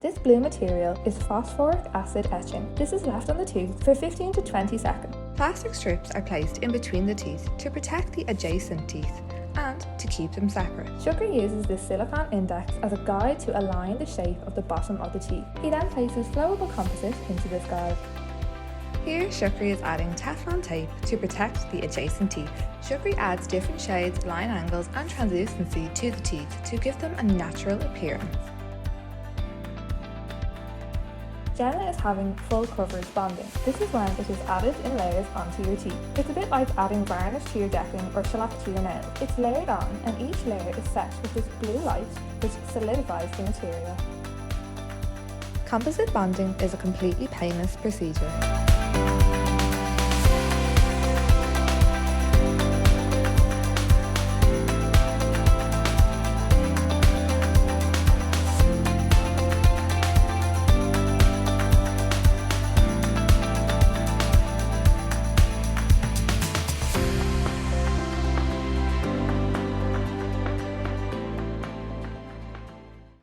This blue material is phosphoric acid etching. This is left on the tooth for 15 to 20 seconds. Plastic strips are placed in between the teeth to protect the adjacent teeth and to keep them separate. Shukri uses this Silicone Index as a guide to align the shape of the bottom of the teeth. He then places flowable composite into this guide. Here, Shukri is adding Teflon tape to protect the adjacent teeth. Shukri adds different shades, line angles and translucency to the teeth to give them a natural appearance. Jenna is having full coverage bonding. This is when it is added in layers onto your teeth. It's a bit like adding varnish to your decking or shellac to your nails. It's layered on and each layer is set with this blue light which solidifies the material. Composite bonding is a completely painless procedure.